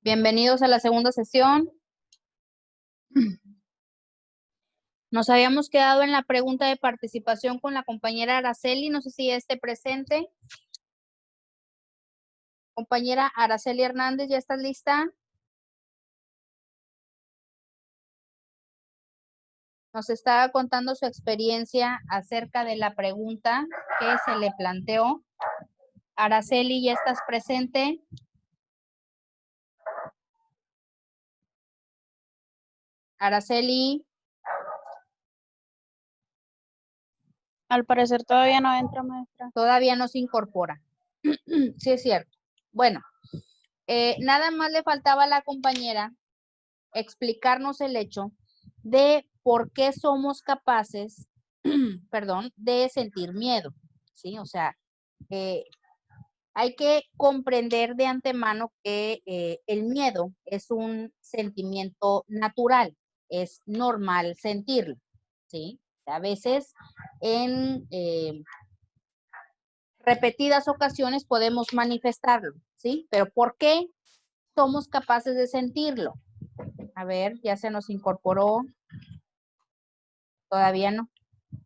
Bienvenidos a la segunda sesión. Nos habíamos quedado en la pregunta de participación con la compañera Araceli. No sé si ya esté presente. Compañera Araceli Hernández, ¿ya estás lista? Nos estaba contando su experiencia acerca de la pregunta que se le planteó. Araceli, ¿ya estás presente? Araceli. Al parecer todavía no entra, maestra. Todavía no se incorpora. Sí, es cierto. Bueno, nada más le faltaba a la compañera explicarnos el hecho de por qué somos capaces, perdón, de sentir miedo, ¿sí? O sea, hay que comprender de antemano que el miedo es un sentimiento natural, es normal sentirlo, ¿sí? A veces en repetidas ocasiones podemos manifestarlo, ¿sí? Pero ¿por qué somos capaces de sentirlo? A ver, ya se nos incorporó. Todavía no.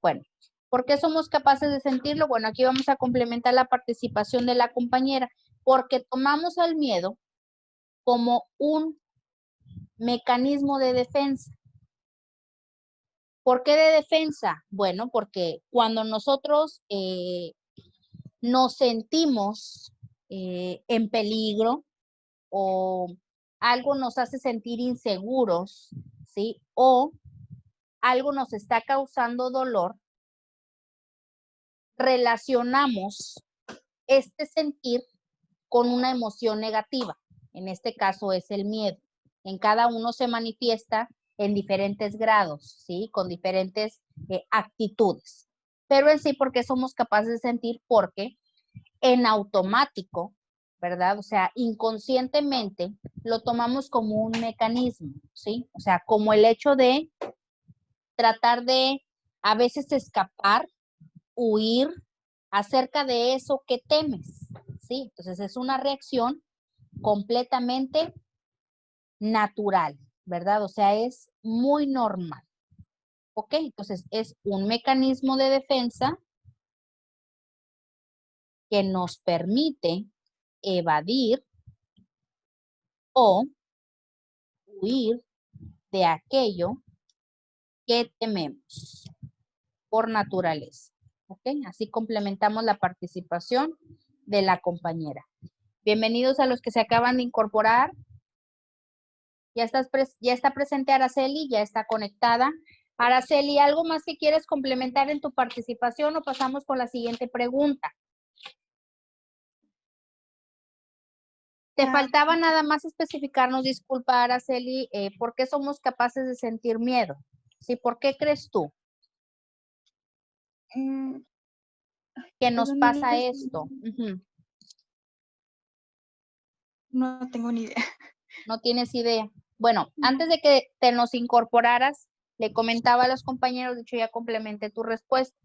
Bueno, ¿por qué somos capaces de sentirlo? Bueno, aquí vamos a complementar la participación de la compañera, porque tomamos al miedo como un mecanismo de defensa. ¿Por qué de defensa? Bueno, porque cuando nosotros nos sentimos en peligro o algo nos hace sentir inseguros, ¿sí? O algo nos está causando dolor, relacionamos este sentir con una emoción negativa. En este caso es el miedo. En cada uno se manifiesta en diferentes grados, ¿sí? Con diferentes actitudes. Pero en sí, ¿por qué somos capaces de sentir? Porque en automático, ¿verdad? O sea, inconscientemente lo tomamos como un mecanismo, ¿sí? O sea, como el hecho de tratar de a veces escapar, huir acerca de eso que temes, ¿sí? Entonces es una reacción completamente natural, ¿verdad? O sea, es muy normal, ¿ok? Entonces es un mecanismo de defensa que nos permite evadir o huir de aquello que tememos por naturaleza, ¿ok? Así complementamos la participación de la compañera. Bienvenidos a los que se acaban de incorporar. Ya está presente Araceli, ya está conectada. Araceli, ¿algo más que quieres complementar en tu participación o pasamos con la siguiente pregunta? Te faltaba nada más especificarnos, disculpa Araceli, ¿por qué somos capaces de sentir miedo? ¿Sí? ¿Por qué crees tú que nos pasa esto? No tengo ni idea. No tienes idea. Bueno, antes de que te nos incorporaras, le comentaba a los compañeros, de hecho ya complementé tu respuesta.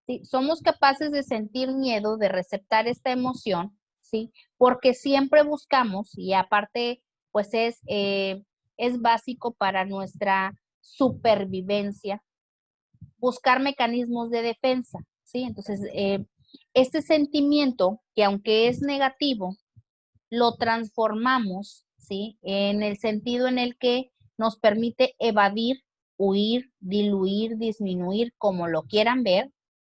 ¿Sí? Somos capaces de sentir miedo, de receptar esta emoción, ¿sí? Porque siempre buscamos, y aparte, pues es básico para nuestra supervivencia, buscar mecanismos de defensa, ¿sí? Entonces, este sentimiento, que aunque es negativo, lo transformamos, ¿sí? En el sentido en el que nos permite evadir, huir, diluir, disminuir, como lo quieran ver,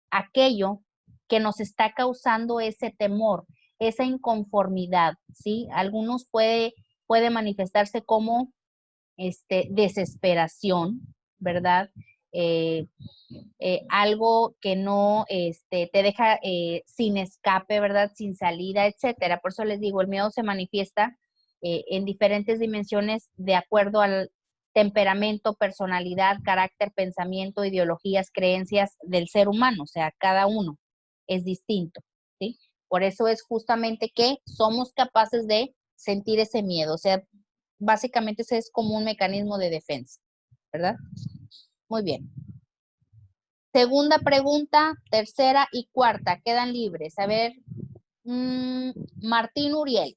aquello que nos está causando ese temor, esa inconformidad, ¿sí? Algunos puede manifestarse como desesperación, ¿verdad? Algo que no te deja sin escape, ¿verdad? Sin salida, etcétera. Por eso les digo, el miedo se manifiesta en diferentes dimensiones de acuerdo al temperamento, personalidad, carácter, pensamiento, ideologías, creencias del ser humano. O sea, cada uno es distinto, ¿sí? Por eso es justamente que somos capaces de sentir ese miedo. O sea, básicamente ese es como un mecanismo de defensa, ¿verdad? Muy bien. Segunda pregunta, tercera y cuarta, quedan libres. A ver, Martín Uriel.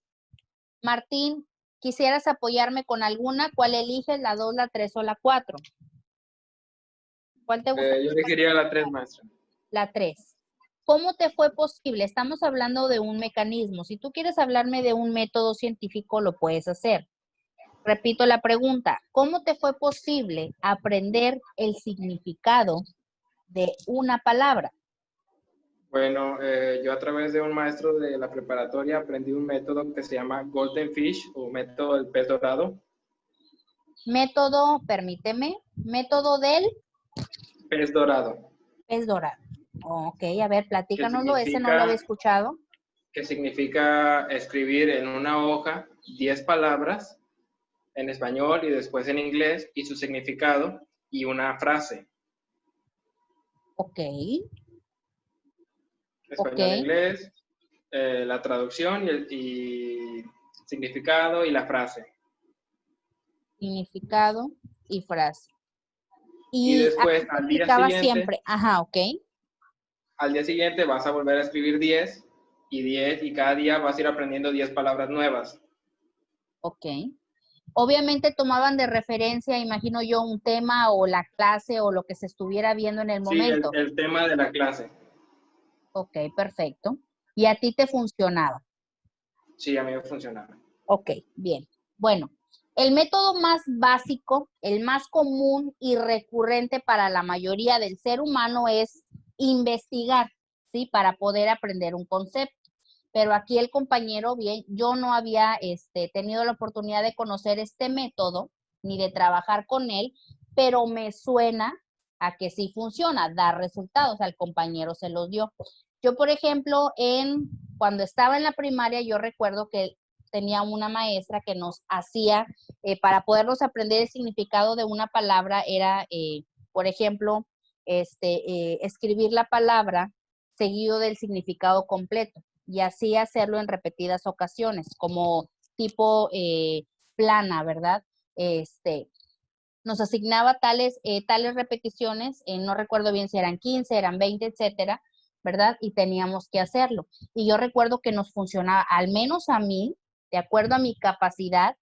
Martín, quisieras apoyarme con alguna, ¿cuál eliges? ¿La 2, la 3 o la 4? ¿Cuál te gusta? Yo elegiría la 3, maestra. La 3. ¿Cómo te fue posible? Estamos hablando de un mecanismo. Si tú quieres hablarme de un método científico, lo puedes hacer. Repito la pregunta. ¿Cómo te fue posible aprender el significado de una palabra? Bueno, yo a través de un maestro de la preparatoria aprendí un método que se llama Golden Fish o método del pez dorado. Método, permíteme, método del Pez dorado. pez dorado. Ok, a ver, platícanoslo, ese no lo significa- había escuchado. Que significa escribir en una hoja 10 palabras en español y después en inglés y su significado y una frase. Ok, Español, ok. inglés, la traducción y significado y la frase. Significado y frase. Y Y después así se aplicaba siempre. Ajá, ok. al día siguiente vas a volver a escribir 10 y 10 y cada día vas a ir aprendiendo 10 palabras nuevas. Ok. Obviamente tomaban de referencia, imagino yo, un tema o la clase o lo que se estuviera viendo en el Sí, momento. el tema de la clase. Ok, perfecto. Y a ti te funcionaba. Sí, a mí me funcionaba. Ok, bien. Bueno, el método más básico, el más común y recurrente para la mayoría del ser humano es investigar, ¿sí? Para poder aprender un concepto. Pero aquí el compañero, bien, yo no había tenido la oportunidad de conocer este método ni de trabajar con él, pero me suena a que sí funciona, da resultados, al compañero se los dio. Yo, por ejemplo, cuando estaba en la primaria, yo recuerdo que tenía una maestra que nos hacía, para podernos aprender el significado de una palabra, era, por ejemplo, escribir la palabra seguido del significado completo y así hacerlo en repetidas ocasiones, como tipo plana, ¿verdad? Nos asignaba tales repeticiones, no recuerdo bien si eran 15, eran 20, etcétera, ¿verdad? Y teníamos que hacerlo. Y yo recuerdo que nos funcionaba, al menos a mí, de acuerdo a mi capacidad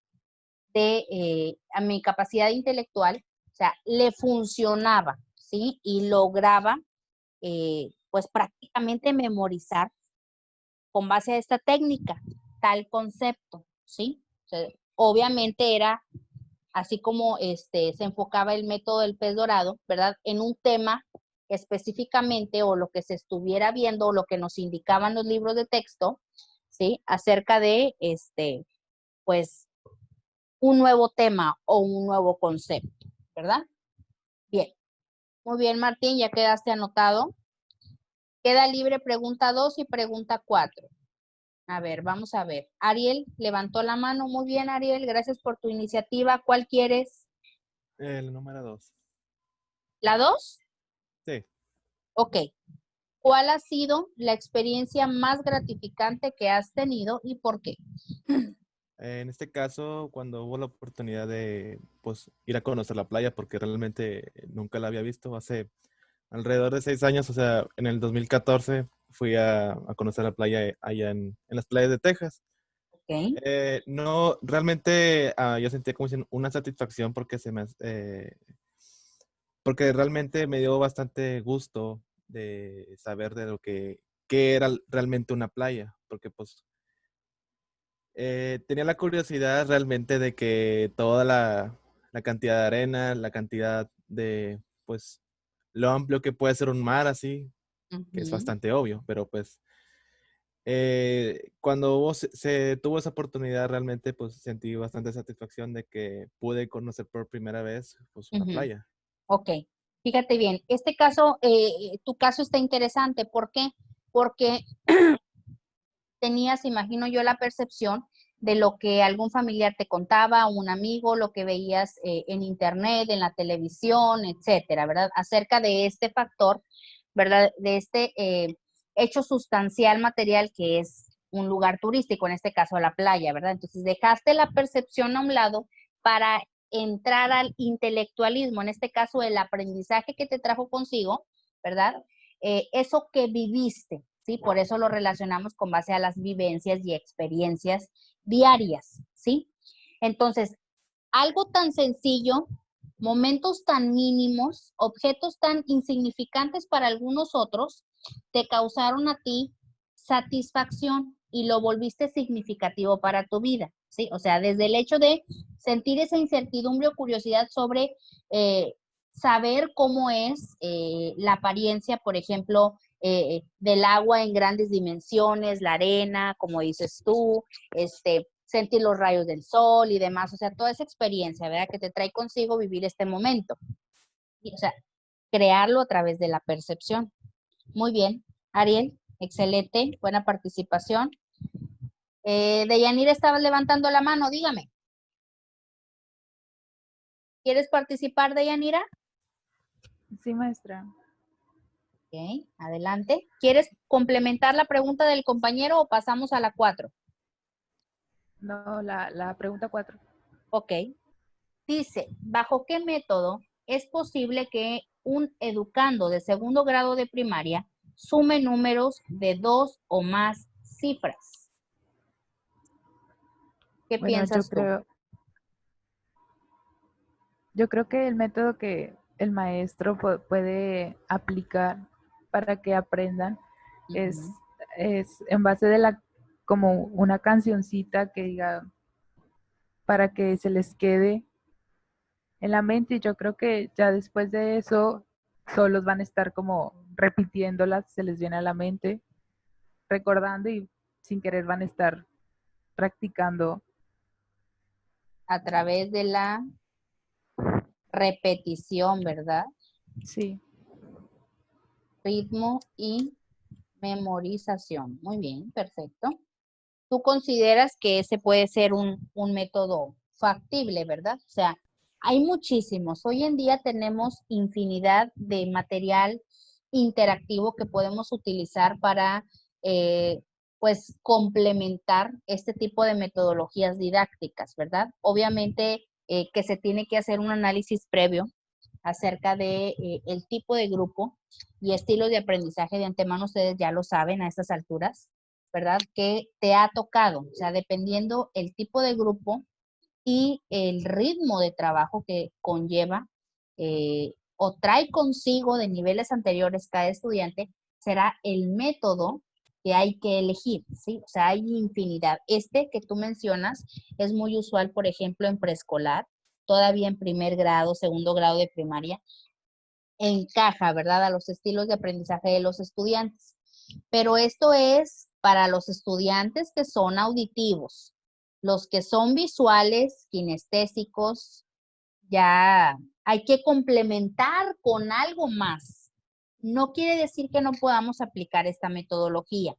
intelectual, o sea, le funcionaba, ¿sí? Y lograba, pues prácticamente memorizar con base a esta técnica, tal concepto, ¿sí? O sea, obviamente era así como se enfocaba el método del pez dorado, ¿verdad? En un tema específicamente o lo que se estuviera viendo o lo que nos indicaban los libros de texto, ¿sí? Acerca de, pues, un nuevo tema o un nuevo concepto, ¿verdad? Bien. Muy bien, Martín, ya quedaste anotado. Queda libre pregunta 2 y pregunta 4. A ver, vamos a ver. Ariel levantó la mano. Muy bien, Ariel. Gracias por tu iniciativa. ¿Cuál quieres? El número 2. ¿La 2? Sí. Ok. ¿Cuál ha sido la experiencia más gratificante que has tenido y por qué? En este caso, cuando hubo la oportunidad de pues, ir a conocer la playa, porque realmente nunca la había visto, hace alrededor de 6 años, o sea, en el 2014 fui a conocer la playa allá en las playas de Texas. Ok. No, realmente yo sentí como una satisfacción porque realmente me dio bastante gusto de saber de qué era realmente una playa, porque pues tenía la curiosidad realmente de que toda la cantidad de arena, la cantidad de, pues, lo amplio que puede ser un mar así, que es Ujú. bastante obvio, pero pues cuando se tuvo esa oportunidad realmente pues sentí bastante satisfacción de que pude conocer por primera vez pues una Ujú. playa. Ok. Fíjate bien. Este caso, tu caso está interesante. ¿Por qué? Porque tenías, imagino yo, la percepción de lo que algún familiar te contaba, un amigo, lo que veías en internet, en la televisión, etcétera, ¿verdad? Acerca de este factor, ¿verdad? De este hecho sustancial material que es un lugar turístico, en este caso la playa, ¿verdad? Entonces dejaste la percepción a un lado para entrar al intelectualismo, en este caso el aprendizaje que te trajo consigo, ¿verdad? Eso que viviste, ¿sí? Por eso lo relacionamos con base a las vivencias y experiencias diarias, ¿sí? Entonces, algo tan sencillo, momentos tan mínimos, objetos tan insignificantes para algunos otros, te causaron a ti satisfacción y lo volviste significativo para tu vida, ¿sí? O sea, desde el hecho de sentir esa incertidumbre o curiosidad sobre saber cómo es la apariencia, por ejemplo, del agua en grandes dimensiones, la arena, como dices tú, sentir los rayos del sol y demás, o sea, toda esa experiencia, ¿verdad? Que te trae consigo vivir este momento. Y, o sea, crearlo a través de la percepción. Muy bien, Ariel, excelente, buena participación. Deyanira, estabas levantando la mano, dígame. ¿Quieres participar, Deyanira? Sí, maestra. Ok, adelante. ¿Quieres complementar la pregunta del compañero o pasamos a la 4? No, la pregunta 4. Ok. Dice, ¿bajo qué método es posible que un educando de segundo grado de primaria sume números de 2 o más cifras? ¿Qué Bueno, piensas tú? yo creo que el método que el maestro puede aplicar para que aprendan es en base de como una cancioncita que diga para que se les quede en la mente, y yo creo que ya después de eso solos van a estar como repitiéndolas, se les viene a la mente, recordando, y sin querer van a estar practicando. A través de la repetición, ¿verdad? Sí. Ritmo y memorización. Muy bien, perfecto. ¿Tú consideras que ese puede ser un método factible, verdad? O sea, hay muchísimos. Hoy en día tenemos infinidad de material interactivo que podemos utilizar para, pues, complementar este tipo de metodologías didácticas, ¿verdad? Obviamente que se tiene que hacer un análisis previo acerca de el tipo de grupo y estilos de aprendizaje. De antemano ustedes ya lo saben a estas alturas, ¿verdad? Que te ha tocado, o sea, dependiendo el tipo de grupo y el ritmo de trabajo que conlleva o trae consigo de niveles anteriores cada estudiante, será el método que hay que elegir, ¿sí? O sea, hay infinidad. Este que tú mencionas es muy usual, por ejemplo, en preescolar, todavía en primer grado, segundo grado de primaria, encaja, ¿verdad?, a los estilos de aprendizaje de los estudiantes. Pero esto es para los estudiantes que son auditivos. Los que son visuales, kinestésicos, ya hay que complementar con algo más. No quiere decir que no podamos aplicar esta metodología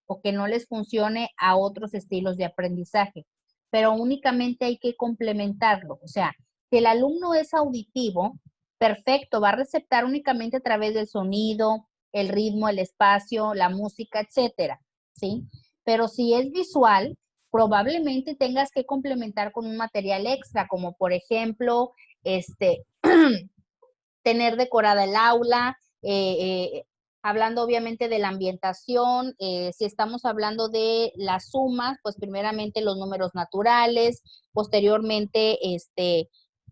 o que no les funcione a otros estilos de aprendizaje, pero únicamente hay que complementarlo. O sea, si el alumno es auditivo, perfecto, va a receptar únicamente a través del sonido, el ritmo, el espacio, la música, etcétera, ¿sí? Pero si es visual, probablemente tengas que complementar con un material extra, como por ejemplo, tener decorada el aula, hablando obviamente de la ambientación, si estamos hablando de las sumas, pues primeramente los números naturales, posteriormente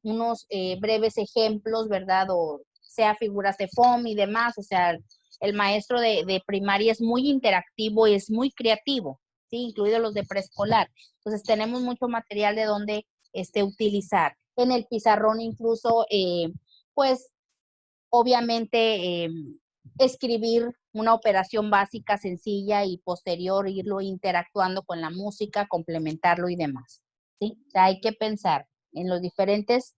unos breves ejemplos, ¿verdad? O sea, figuras de FOM y demás, o sea, el maestro de primaria es muy interactivo y es muy creativo, ¿sí? Incluidos los de preescolar. Entonces tenemos mucho material de donde utilizar. En el pizarrón incluso, pues, obviamente, escribir una operación básica sencilla y posterior irlo interactuando con la música, complementarlo y demás, ¿sí? O sea, hay que pensar en los diferentes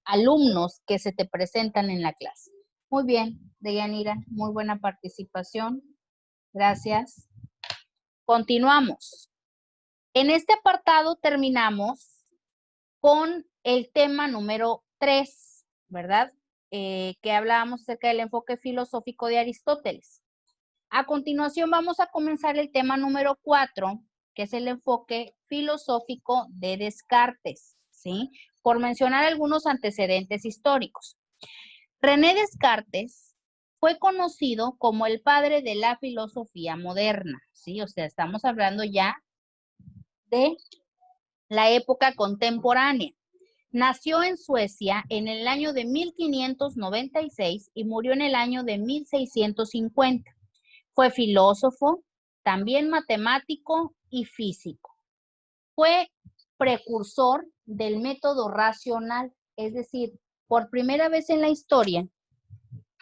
alumnos que se te presentan en la clase. Muy bien, Deyanira, muy buena participación. Gracias. Continuamos. En este apartado terminamos con el tema número 3, ¿verdad? Que hablábamos acerca del enfoque filosófico de Aristóteles. A continuación vamos a comenzar el tema número 4, que es el enfoque filosófico de Descartes, ¿sí? Por mencionar algunos antecedentes históricos. René Descartes fue conocido como el padre de la filosofía moderna, ¿sí? O sea, estamos hablando ya de la época contemporánea. Nació en Suecia en el año de 1596 y murió en el año de 1650. Fue filósofo, también matemático y físico. Fue precursor del método racional, es decir, por primera vez en la historia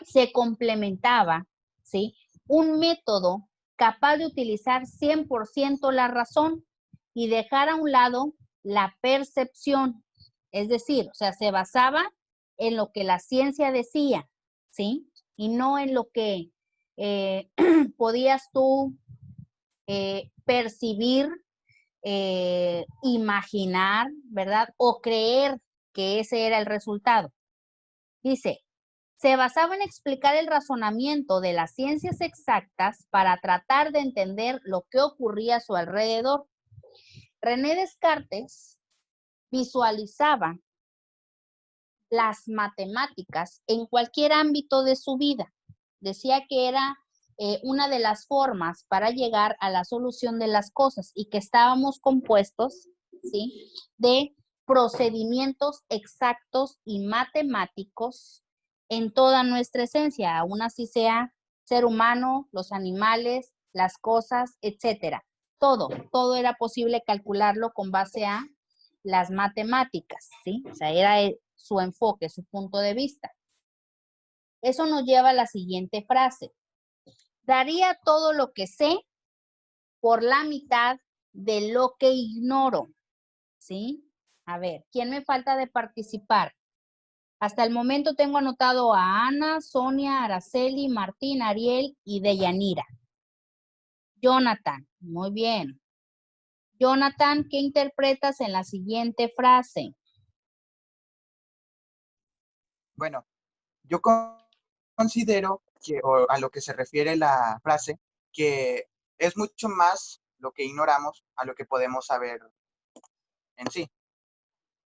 se complementaba, ¿sí?, un método capaz de utilizar 100% la razón y dejar a un lado la percepción. Es decir, o sea, se basaba en lo que la ciencia decía, ¿sí? Y no en lo que podías tú percibir, imaginar, ¿verdad? O creer que ese era el resultado. Dice, se basaba en explicar el razonamiento de las ciencias exactas para tratar de entender lo que ocurría a su alrededor. René Descartes visualizaba las matemáticas en cualquier ámbito de su vida. Decía que era una de las formas para llegar a la solución de las cosas y que estábamos compuestos, ¿sí?, de procedimientos exactos y matemáticos en toda nuestra esencia, aún así sea ser humano, los animales, las cosas, etcétera. Todo era posible calcularlo con base a las matemáticas, ¿sí? O sea, era su enfoque, su punto de vista. Eso nos lleva a la siguiente frase. Daría todo lo que sé por la mitad de lo que ignoro, ¿sí? A ver, ¿quién me falta de participar? Hasta el momento tengo anotado a Ana, Sonia, Araceli, Martín, Ariel y Deyanira. Jonathan, muy bien. Jonathan, ¿qué interpretas en la siguiente frase? Bueno, yo considero que, o a lo que se refiere la frase, que es mucho más lo que ignoramos a lo que podemos saber en sí.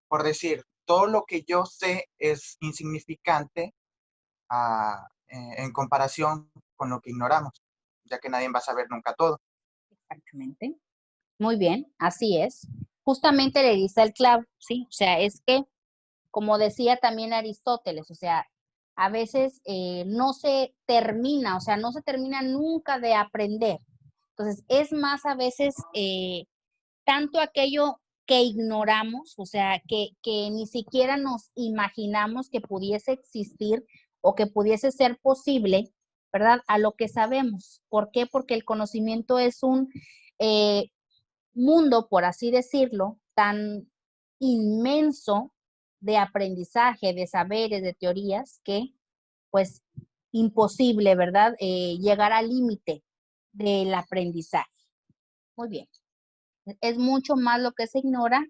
Por decir, todo lo que yo sé es insignificante en comparación con lo que ignoramos, ya que nadie va a saber nunca todo. Exactamente. Muy bien, así es. Justamente le dice el clavo, ¿sí? O sea, es que, como decía también Aristóteles, o sea, a veces no se termina, o sea, no se termina nunca de aprender. Entonces, es más a veces tanto aquello que ignoramos, o sea, que ni siquiera nos imaginamos que pudiese existir o que pudiese ser posible, ¿verdad? A lo que sabemos. ¿Por qué? Porque el conocimiento es un mundo, por así decirlo, tan inmenso de aprendizaje, de saberes, de teorías, que pues imposible, ¿verdad? Llegar al límite del aprendizaje. Muy bien. Es mucho más lo que se ignora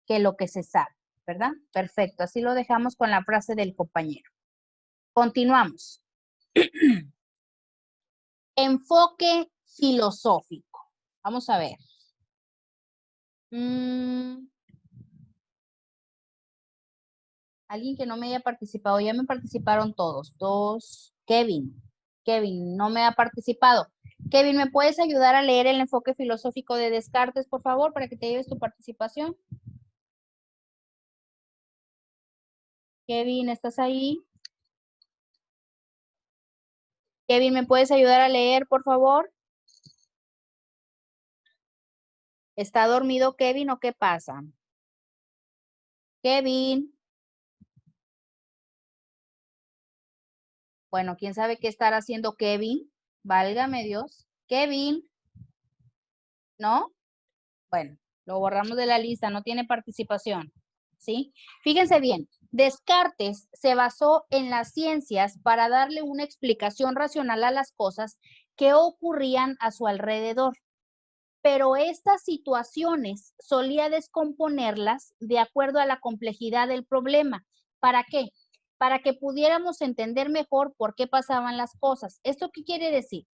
que lo que se sabe, ¿verdad? Perfecto. Así lo dejamos con la frase del compañero. Continuamos. Enfoque filosófico. Vamos a ver. Alguien que no me haya participado. Ya me participaron todos. Dos. Kevin. Kevin no me ha participado. Kevin, ¿me puedes ayudar a leer el enfoque filosófico de Descartes, por favor, para que te lleves tu participación? Kevin, ¿estás ahí? Kevin, ¿me puedes ayudar a leer, por favor? ¿Está dormido Kevin o qué pasa? Kevin. Bueno, ¿quién sabe qué estará haciendo Kevin? Válgame Dios. Kevin. ¿No? Bueno, lo borramos de la lista, no tiene participación. ¿Sí? Fíjense bien, Descartes se basó en las ciencias para darle una explicación racional a las cosas que ocurrían a su alrededor. Pero estas situaciones solía descomponerlas de acuerdo a la complejidad del problema. ¿Para qué? Para que pudiéramos entender mejor por qué pasaban las cosas. ¿Esto qué quiere decir?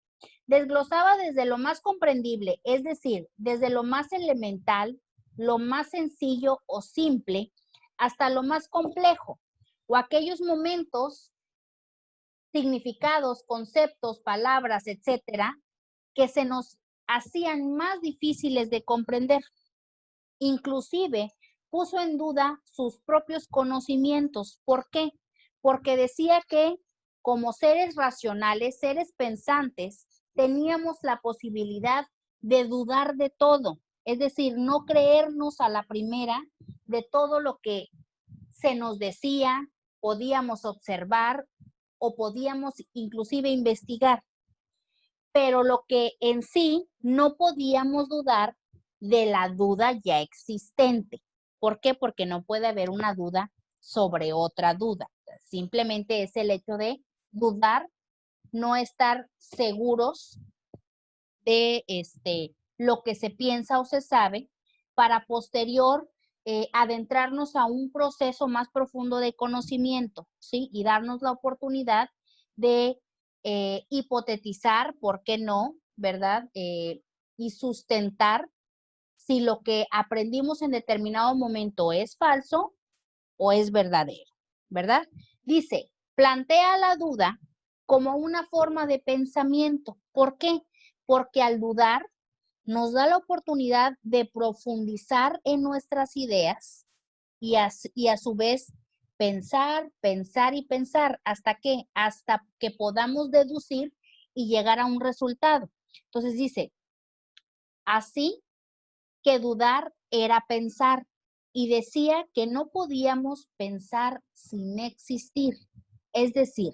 Desglosaba desde lo más comprendible, es decir, desde lo más elemental, lo más sencillo o simple, hasta lo más complejo, o aquellos momentos, significados, conceptos, palabras, etcétera, que se nos hacían más difíciles de comprender. Inclusive puso en duda sus propios conocimientos. ¿Por qué? Porque decía que como seres racionales, seres pensantes, teníamos la posibilidad de dudar de todo. Es decir, no creernos a la primera de todo lo que se nos decía, podíamos observar o podíamos inclusive investigar. Pero lo que en sí no podíamos dudar de la duda ya existente. ¿Por qué? Porque no puede haber una duda sobre otra duda. Simplemente es el hecho de dudar, no estar seguros de lo que se piensa o se sabe, para posterior adentrarnos a un proceso más profundo de conocimiento, ¿sí? Y darnos la oportunidad de hipotetizar, ¿por qué no? ¿Verdad? Y sustentar si lo que aprendimos en determinado momento es falso o es verdadero, ¿verdad? Dice, plantea la duda como una forma de pensamiento. ¿Por qué? Porque al dudar nos da la oportunidad de profundizar en nuestras ideas y a su vez pensar, pensar y pensar hasta que podamos deducir y llegar a un resultado. Entonces dice, así que dudar era pensar, y decía que no podíamos pensar sin existir. Es decir,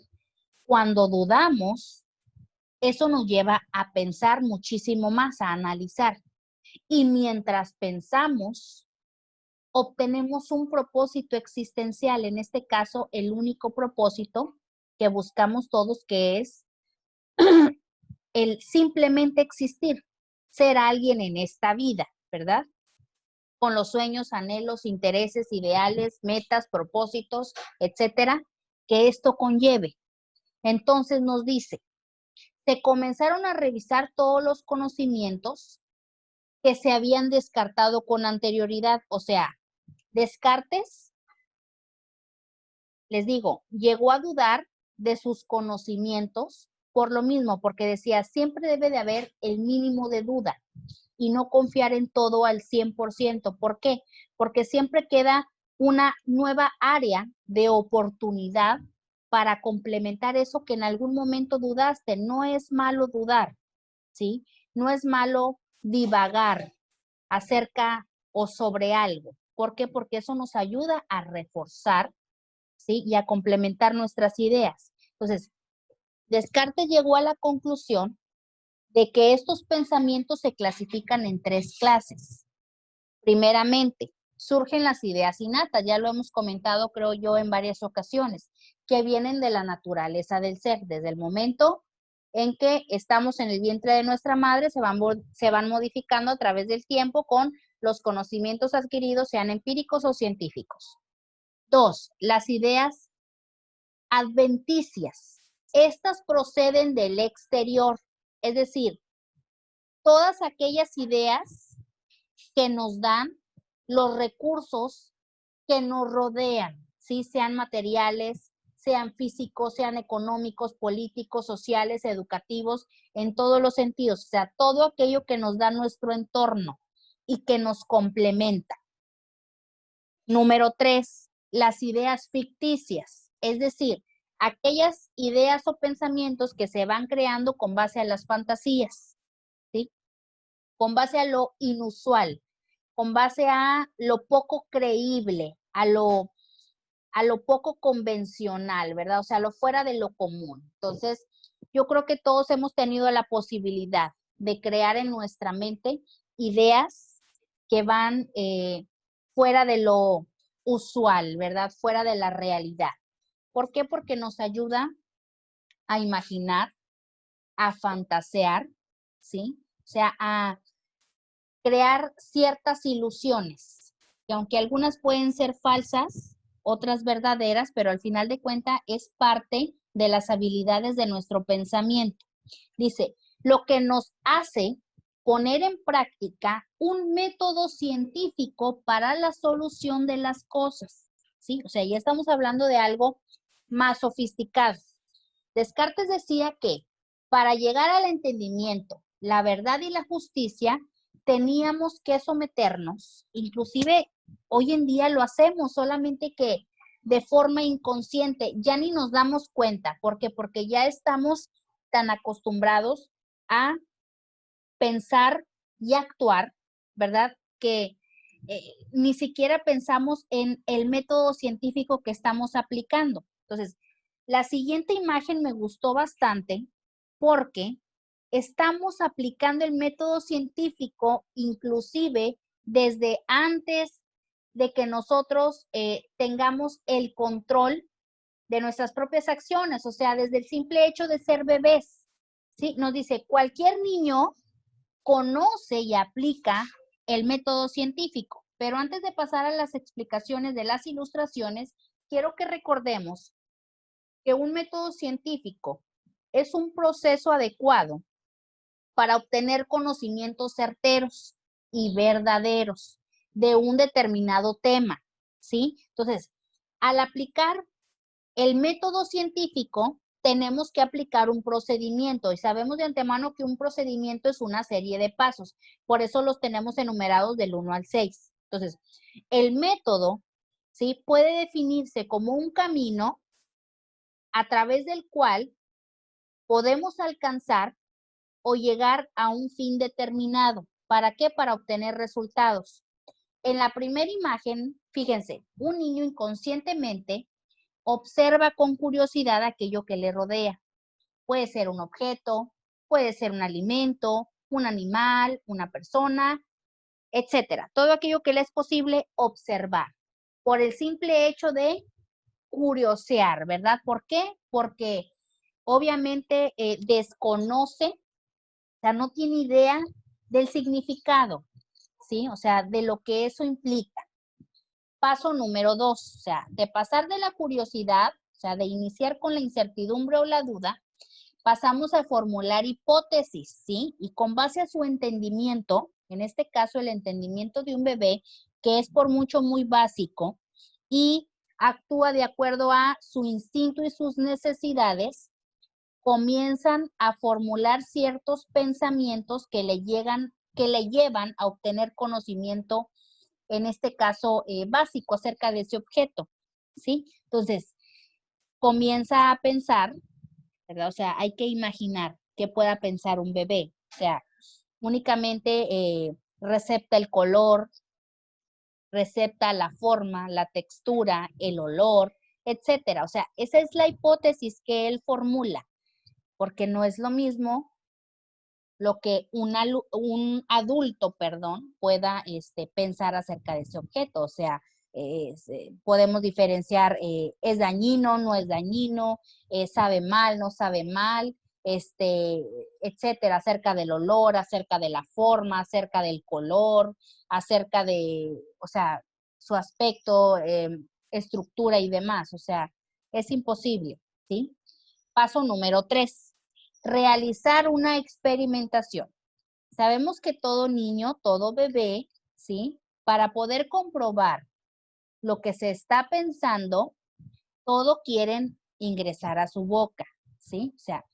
cuando dudamos, eso nos lleva a pensar muchísimo más, a analizar. Y mientras pensamos, obtenemos un propósito existencial, en este caso, el único propósito que buscamos todos, que es el simplemente existir, ser alguien en esta vida, ¿verdad? Con los sueños, anhelos, intereses, ideales, metas, propósitos, etcétera, que esto conlleve. Entonces nos dice, se comenzaron a revisar todos los conocimientos que se habían descartado con anterioridad. O sea, Descartes, les digo, llegó a dudar de sus conocimientos por lo mismo, porque decía, siempre debe de haber el mínimo de duda y no confiar en todo al 100%. ¿Por qué? Porque siempre queda una nueva área de oportunidad para complementar eso que en algún momento dudaste. No es malo dudar, ¿sí? No es malo divagar acerca o sobre algo. ¿Por qué? Porque eso nos ayuda a reforzar, ¿sí? Y a complementar nuestras ideas. Entonces, Descartes llegó a la conclusión de que estos pensamientos se clasifican en 3 clases. Primeramente, surgen las ideas innatas, ya lo hemos comentado, creo yo, en varias ocasiones, que vienen de la naturaleza del ser. Desde el momento en que estamos en el vientre de nuestra madre, se van modificando a través del tiempo con los conocimientos adquiridos, sean empíricos o científicos. 2, las ideas adventicias. Estas proceden del exterior, es decir, todas aquellas ideas que nos dan los recursos que nos rodean, ¿sí? Sean materiales, sean físicos, sean económicos, políticos, sociales, educativos, en todos los sentidos. O sea, todo aquello que nos da nuestro entorno y que nos complementa. Número 3, las ideas ficticias, es decir, aquellas ideas o pensamientos que se van creando con base a las fantasías, ¿sí? Con base a lo inusual, con base a lo poco creíble, a lo poco convencional, ¿verdad? O sea, lo fuera de lo común. Entonces, yo creo que todos hemos tenido la posibilidad de crear en nuestra mente ideas que van fuera de lo usual, ¿verdad? Fuera de la realidad. ¿Por qué? Porque nos ayuda a imaginar, a fantasear, ¿sí? O sea, a crear ciertas ilusiones, que aunque algunas pueden ser falsas, otras verdaderas, pero al final de cuentas es parte de las habilidades de nuestro pensamiento. Dice, lo que nos hace poner en práctica un método científico para la solución de las cosas, ¿sí? O sea, ya estamos hablando de algo más sofisticado. Descartes decía que para llegar al entendimiento, la verdad y la justicia, teníamos que someternos, inclusive hoy en día lo hacemos, solamente que de forma inconsciente, ya ni nos damos cuenta. ¿Por qué? Porque ya estamos tan acostumbrados a pensar y actuar, ¿verdad? Que ni siquiera pensamos en el método científico que estamos aplicando. Entonces, la siguiente imagen me gustó bastante porque estamos aplicando el método científico inclusive desde antes de que nosotros tengamos el control de nuestras propias acciones, o sea, desde el simple hecho de ser bebés, ¿sí? Nos dice, cualquier niño conoce y aplica el método científico, pero antes de pasar a las explicaciones de las ilustraciones, quiero que recordemos que un método científico es un proceso adecuado para obtener conocimientos certeros y verdaderos de un determinado tema, ¿sí? Entonces, al aplicar el método científico, tenemos que aplicar un procedimiento y sabemos de antemano que un procedimiento es una serie de pasos. Por eso los tenemos enumerados del 1 al 6. Entonces, el método, ¿sí? Puede definirse como un camino a través del cual podemos alcanzar o llegar a un fin determinado. ¿Para qué? Para obtener resultados. En la primera imagen, fíjense, un niño inconscientemente observa con curiosidad aquello que le rodea. Puede ser un objeto, puede ser un alimento, un animal, una persona, etcétera. Todo aquello que le es posible observar por el simple hecho de curiosear, ¿verdad? ¿Por qué? Porque obviamente desconoce, o sea, no tiene idea del significado, ¿sí? O sea, de lo que eso implica. Paso número 2, o sea, de pasar de la curiosidad, o sea, de iniciar con la incertidumbre o la duda, pasamos a formular hipótesis, ¿sí? Y con base a su entendimiento, en este caso el entendimiento de un bebé, que es por mucho muy básico y actúa de acuerdo a su instinto y sus necesidades, comienzan a formular ciertos pensamientos que le llevan a obtener conocimiento, en este caso básico, acerca de ese objeto, ¿sí? Entonces, comienza a pensar, ¿verdad? O sea, hay que imaginar qué pueda pensar un bebé. O sea, únicamente recepta el color, recepta la forma, la textura, el olor, etcétera. O sea, esa es la hipótesis que él formula, porque no es lo mismo lo que un adulto, perdón, pueda pensar acerca de ese objeto. O sea, podemos diferenciar, es dañino, no es dañino, sabe mal, no sabe mal, etcétera, acerca del olor, acerca de la forma, acerca del color, acerca de, o sea, su aspecto, estructura y demás. O sea, es imposible, ¿sí? Paso número 3. Realizar una experimentación. Sabemos que todo niño, todo bebé, ¿sí? Para poder comprobar lo que se está pensando, todo quieren ingresar a su boca, ¿sí? O sea,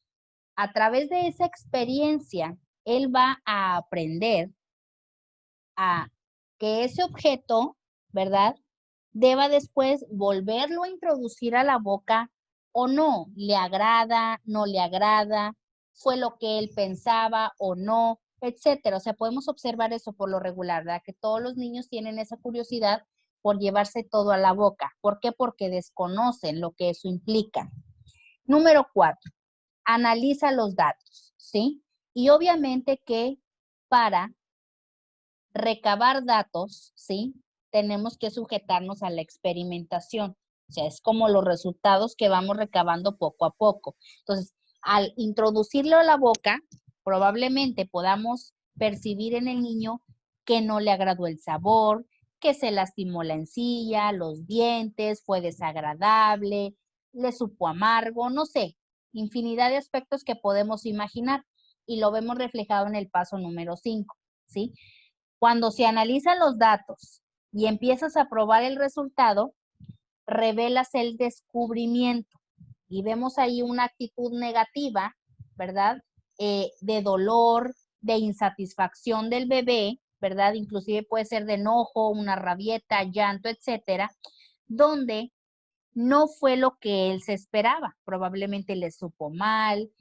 a través de esa experiencia, él va a aprender a que ese objeto, ¿verdad? Deba después volverlo a introducir a la boca o no, le agrada, no le agrada, fue lo que él pensaba o no, etcétera. O sea, podemos observar eso por lo regular, ¿verdad? Que todos los niños tienen esa curiosidad por llevarse todo a la boca. ¿Por qué? Porque desconocen lo que eso implica. Número 4, analiza los datos, ¿sí? Y obviamente que para recabar datos, ¿sí? Tenemos que sujetarnos a la experimentación. O sea, es como los resultados que vamos recabando poco a poco. Entonces, al introducirlo a la boca, probablemente podamos percibir en el niño que no le agradó el sabor, que se lastimó la encía, los dientes, fue desagradable, le supo amargo, no sé, infinidad de aspectos que podemos imaginar y lo vemos reflejado en el paso número 5, ¿sí? Cuando se analizan los datos y empiezas a probar el resultado, revelas el descubrimiento y vemos ahí una actitud negativa, ¿verdad? De dolor, de insatisfacción del bebé, ¿verdad? Inclusive puede ser de enojo, una rabieta, llanto, etcétera, donde no fue lo que él se esperaba. Probablemente le supo mal,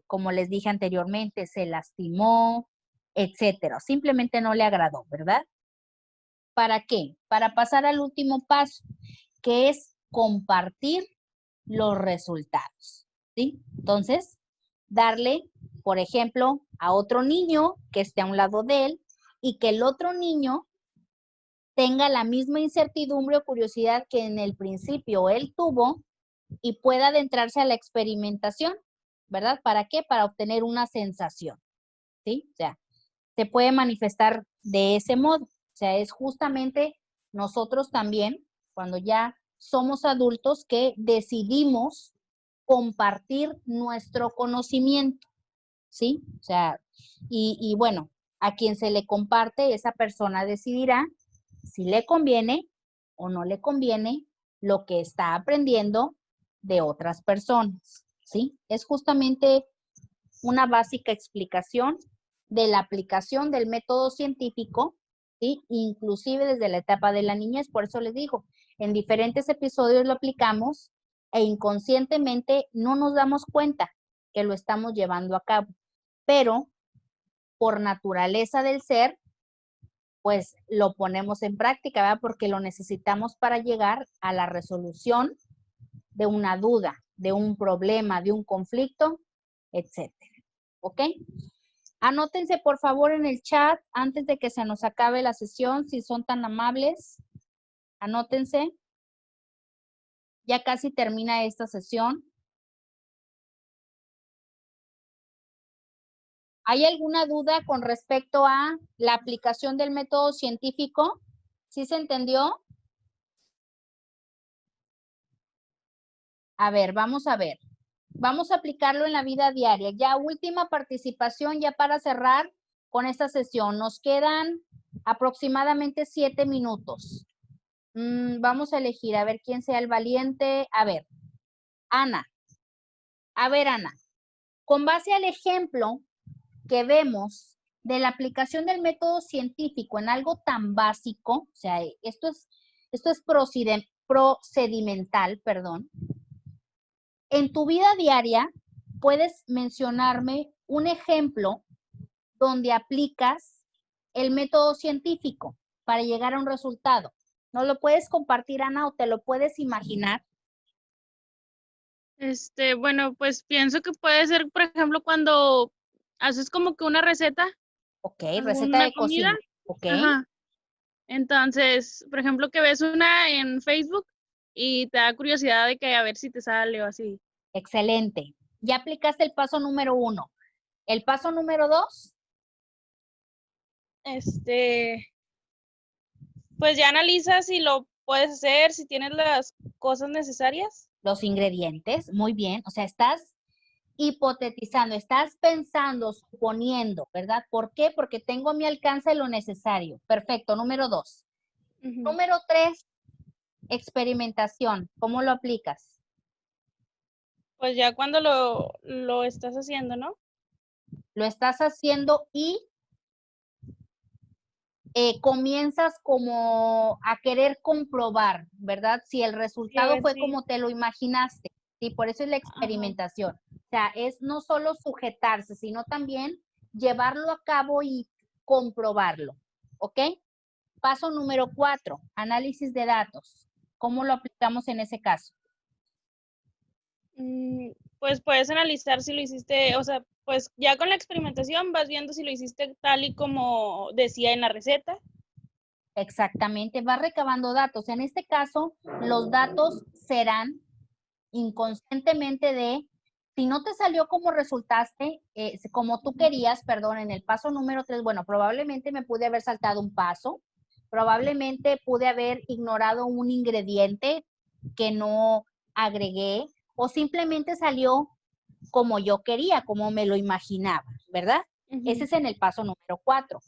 como les dije anteriormente, se lastimó, etcétera. Simplemente no le agradó, ¿verdad? ¿Para qué? Para pasar al último paso, que es compartir los resultados, ¿sí? Entonces, darle, por ejemplo, a otro niño que esté a un lado de él y que el otro niño tenga la misma incertidumbre o curiosidad que en el principio él tuvo y pueda adentrarse a la experimentación, ¿verdad? ¿Para qué? Para obtener una sensación, ¿sí? O sea, se puede manifestar de ese modo. O sea, es justamente nosotros también, cuando ya somos adultos, que decidimos compartir nuestro conocimiento, ¿sí? O sea, y bueno, a quien se le comparte, esa persona decidirá si le conviene o no le conviene lo que está aprendiendo de otras personas, ¿sí? Es justamente una básica explicación de la aplicación del método científico, ¿sí? Inclusive desde la etapa de la niñez. Por eso les digo, en diferentes episodios lo aplicamos e inconscientemente no nos damos cuenta que lo estamos llevando a cabo, pero por naturaleza del ser, pues lo ponemos en práctica, ¿verdad? Porque lo necesitamos para llegar a la resolución de una duda, de un problema, de un conflicto, etcétera. ¿Ok? Anótense por favor en el chat antes de que se nos acabe la sesión, si son tan amables. Anótense. Ya casi termina esta sesión. ¿Hay alguna duda con respecto a la aplicación del método científico? ¿Sí se entendió? A ver, vamos a ver. Vamos a aplicarlo en la vida diaria. Ya última participación, ya para cerrar con esta sesión. Nos quedan aproximadamente 7 minutos. Vamos a elegir, a ver quién sea el valiente. A ver, Ana. A ver, Ana. Con base al ejemplo que vemos de la aplicación del método científico en algo tan básico, o sea, esto es procedimental, perdón. En tu vida diaria, ¿puedes mencionarme un ejemplo donde aplicas el método científico para llegar a un resultado? ¿No lo puedes compartir, Ana, o te lo puedes imaginar? Bueno, pues pienso que puede ser, por ejemplo, cuando haces como que una receta, Ok, receta alguna de comida. cocina. Ok, Ajá. Entonces, por ejemplo, que ves una en Facebook y te da curiosidad de que a ver si te sale o así. excelente. Ya aplicaste el paso número 1. El paso número 2, Pues ya analizas si lo puedes hacer, si tienes las cosas necesarias. los ingredientes. Muy bien. O sea, estás hipotetizando, estás pensando, suponiendo, ¿verdad? ¿Por qué? Porque tengo a mi alcance lo necesario. Perfecto. Número 2. Ujú. Número 3, experimentación. ¿Cómo lo aplicas? Pues ya cuando lo estás haciendo, ¿no? Lo estás haciendo y comienzas como a querer comprobar, ¿verdad? Si el Sí, a resultado ver fue si. como te lo imaginaste. Sí, por eso es la Ajá. experimentación. O sea, es no solo sujetarse, sino también llevarlo a cabo y comprobarlo. ¿Ok? Paso número 4, análisis de datos. ¿Cómo lo aplicamos en ese caso? Pues puedes analizar si lo hiciste, o sea, pues ya con la experimentación vas viendo si lo hiciste tal y como decía en la receta. Exactamente, vas recabando datos. En este caso, los datos serán inconscientemente de, si no te salió como resultaste, como tú querías, perdón, en el paso número 3, bueno, probablemente me pude haber saltado un paso, probablemente pude haber ignorado un ingrediente que no agregué, o simplemente salió como yo quería, como me lo imaginaba, ¿verdad? Ese es en el paso número 4.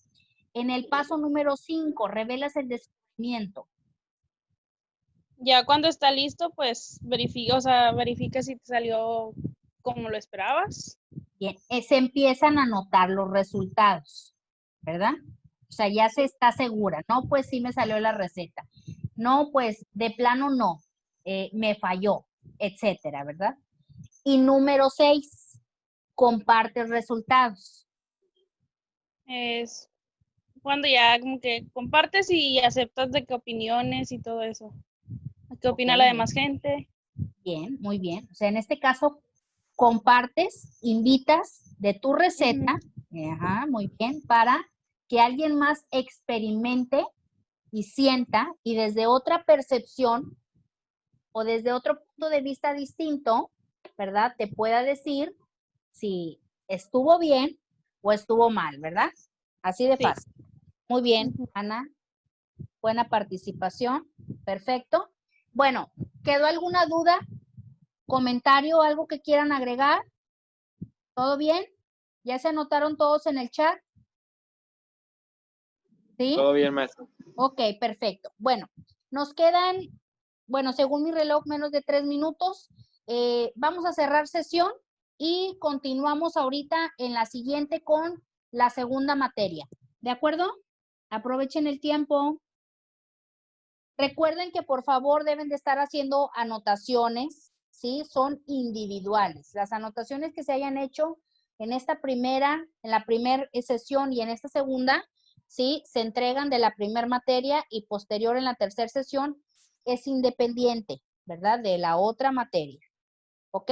En el paso número 5, revelas el descubrimiento. Ya cuando está listo, pues verifica si te salió como lo esperabas. Bien, se empiezan a notar los resultados, ¿verdad? O sea, ya se está segura. No, pues sí me salió la receta. No, pues de plano no, me falló, etcétera, ¿verdad? Y número 6, comparte resultados. Es cuando ya como que compartes y aceptas de qué opiniones y todo eso. ¿Qué opina la demás gente? Bien, muy bien. O sea, en este caso, compartes, invitas de tu receta, ajá, muy bien, para que alguien más experimente y sienta y desde otra percepción o desde otro punto de vista distinto, ¿verdad? Te pueda decir si estuvo bien o estuvo mal, ¿verdad? Así de Sí. fácil. Muy bien, Ana. Buena participación. Perfecto. Bueno, ¿quedó alguna duda? ¿Comentario? ¿Algo que quieran agregar? ¿Todo bien? ¿Ya se anotaron todos en el chat? ¿Sí? Todo bien, maestro. Ok, perfecto. Bueno, nos quedan, bueno, según mi reloj, menos de 3 minutos. Vamos a cerrar sesión y continuamos ahorita en la siguiente con la segunda materia. ¿De acuerdo? Aprovechen el tiempo. Recuerden que por favor deben de estar haciendo anotaciones, ¿sí? Son individuales. Las anotaciones que se hayan hecho en esta primera, en la primera sesión y en esta segunda, ¿sí? Se entregan de la primera materia y posterior en la tercera sesión es independiente, ¿verdad? De la otra materia. ¿Ok?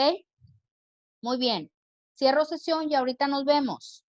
Muy bien. Cierro sesión y ahorita nos vemos.